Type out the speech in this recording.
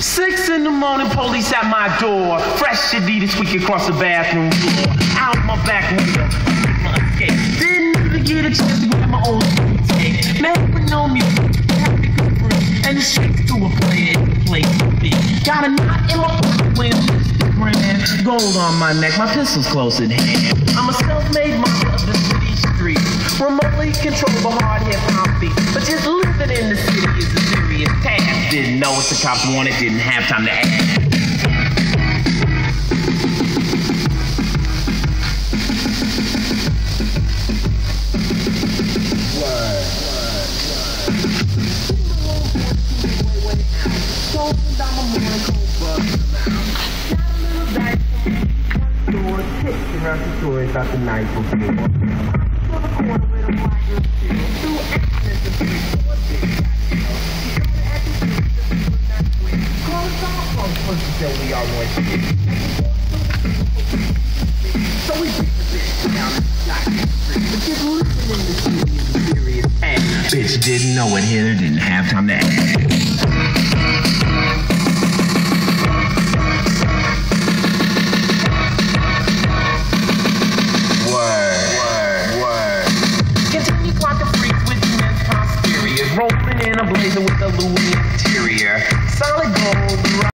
6 in the morning, police at my door. Fresh Adidas squeak across the bathroom floor. Out my back window, my escape. Didn't even get a chance to grab my own tape. Man with no music, and the streets to a place to be. Got a knot in my pocket when I'm gold on my neck, my pistol's close at hand. I'm a self-made mother of the city streets, remotely controlled by hard hip-hop beat. But just living in the city is a serious task. Didn't know what the cops wanted, didn't have time to ask. Around the story about the night before. So we down the but just listening to the serious act. Bitch didn't know it, Heather didn't have time to act.